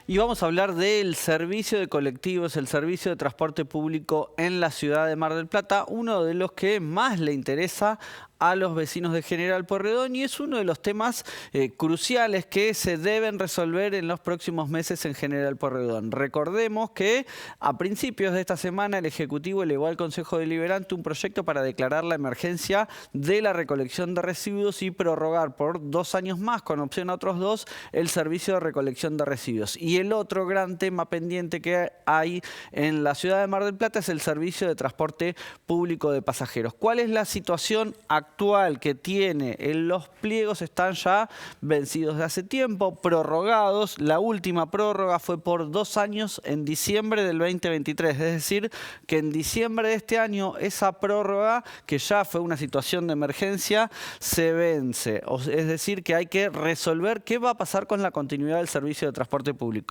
Y vamos a hablar del servicio de colectivos, el servicio de transporte público en la ciudad de Mar del Plata, uno de los que más le interesa a los vecinos de General Pueyrredón y es uno de los temas cruciales que se deben resolver en los próximos meses en General Pueyrredón. Recordemos que a principios de esta semana el Ejecutivo elevó al Consejo Deliberante un proyecto para declarar la emergencia de la recolección de residuos y prorrogar por 2 años más, con opción a otros 2, el servicio de recolección de residuos. Y el otro gran tema pendiente que hay en la ciudad de Mar del Plata es el servicio de transporte público de pasajeros. ¿Cuál es la situación actual que tiene? Los pliegos están ya vencidos de hace tiempo, prorrogados. La última prórroga fue por 2 años en diciembre del 2023. Es decir, que en diciembre de este año esa prórroga, que ya fue una situación de emergencia, se vence. Es decir, que hay que resolver qué va a pasar con la continuidad del servicio de transporte público.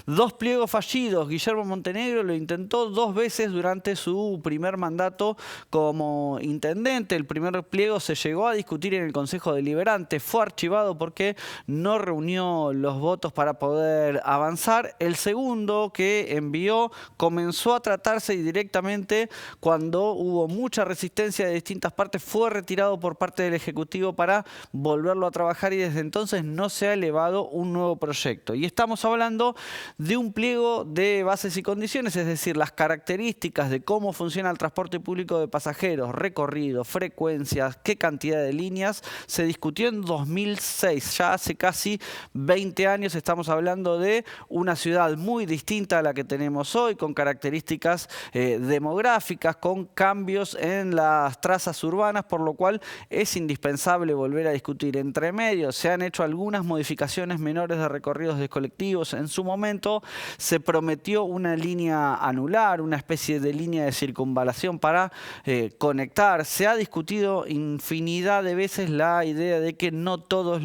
2 pliegos fallidos. Guillermo Montenegro lo intentó 2 veces durante su primer mandato como intendente. El primer pliego se llegó a discutir en el Consejo Deliberante, fue archivado porque no reunió los votos para poder avanzar. El segundo que envió comenzó a tratarse y directamente, cuando hubo mucha resistencia de distintas partes, fue retirado por parte del Ejecutivo para volverlo a trabajar y desde entonces no se ha elevado un nuevo proyecto. Y estamos hablando de un pliego de bases y condiciones, es decir, las características de cómo funciona el transporte público de pasajeros, recorrido, frecuencia, qué cantidad de líneas, se discutió en 2006, ya hace casi 20 años. Estamos hablando de una ciudad muy distinta a la que tenemos hoy, con características demográficas, con cambios en las trazas urbanas, por lo cual es indispensable volver a discutir. Entre medio se han hecho algunas modificaciones menores de recorridos de colectivos. En su momento se prometió una línea anular, una especie de línea de circunvalación para conectar. Se ha discutido infinidad de veces la idea de que no todas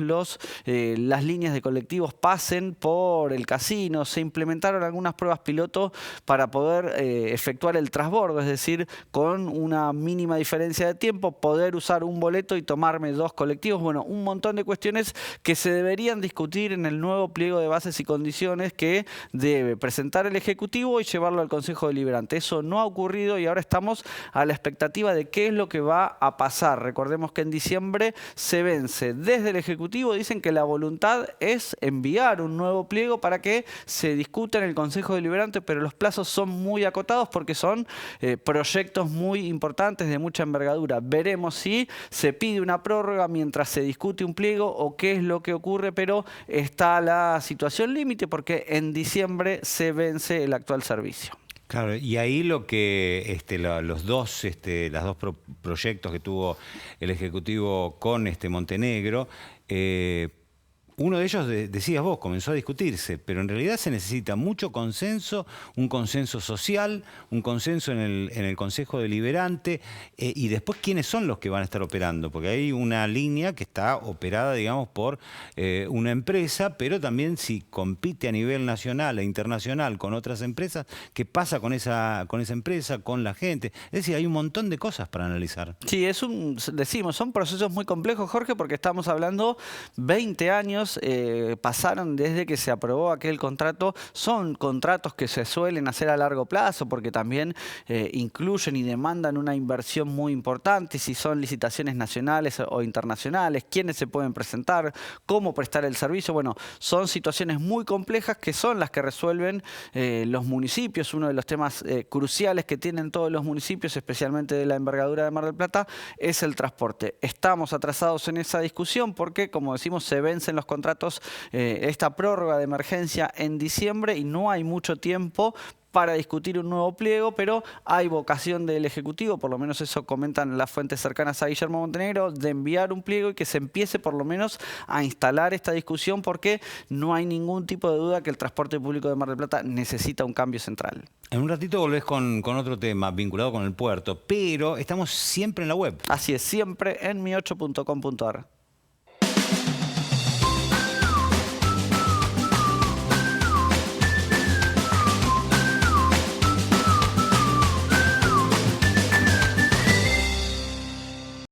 las líneas de colectivos pasen por el casino. Se implementaron algunas pruebas piloto para poder efectuar el transbordo, es decir, con una mínima diferencia de tiempo, poder usar un boleto y tomarme 2 colectivos. Bueno, un montón de cuestiones que se deberían discutir en el nuevo pliego de bases y condiciones que debe presentar el Ejecutivo y llevarlo al Consejo Deliberante. Eso no ha ocurrido y ahora estamos a la expectativa de qué es lo que va a pasar. Recordemos que en diciembre se vence. Desde el Ejecutivo dicen que la voluntad es enviar un nuevo pliego para que se discuta en el Consejo Deliberante, pero los plazos son muy acotados porque son proyectos muy importantes, de mucha envergadura. Veremos si se pide una prórroga mientras se discute un pliego o qué es lo que ocurre, pero está la situación límite porque en diciembre se vence el actual servicio. Claro, y ahí lo que los dos proyectos que tuvo el Ejecutivo con Montenegro, uno de ellos, decías vos, comenzó a discutirse, pero en realidad se necesita mucho consenso, un consenso social, un consenso en el Consejo Deliberante, y después quiénes son los que van a estar operando, porque hay una línea que está operada, digamos, por una empresa, pero también si compite a nivel nacional e internacional con otras empresas, ¿qué pasa con esa empresa, con la gente? Es decir, hay un montón de cosas para analizar. Sí, son procesos muy complejos, Jorge, porque estamos hablando 20 años. Pasaron desde que se aprobó aquel contrato. Son contratos que se suelen hacer a largo plazo porque también incluyen y demandan una inversión muy importante. Si son licitaciones nacionales o internacionales, quiénes se pueden presentar, cómo prestar el servicio. Bueno, son situaciones muy complejas que son las que resuelven los municipios. Uno de los temas cruciales que tienen todos los municipios, especialmente de la envergadura de Mar del Plata, es el transporte. Estamos atrasados en esa discusión porque, como decimos, se vencen los contratos, esta prórroga de emergencia en diciembre y no hay mucho tiempo para discutir un nuevo pliego, pero hay vocación del Ejecutivo, por lo menos eso comentan las fuentes cercanas a Guillermo Montenegro, de enviar un pliego y que se empiece por lo menos a instalar esta discusión porque no hay ningún tipo de duda que el transporte público de Mar del Plata necesita un cambio central. En un ratito volvés con otro tema vinculado con el puerto, pero estamos siempre en la web. Así es, siempre en mi8.com.ar.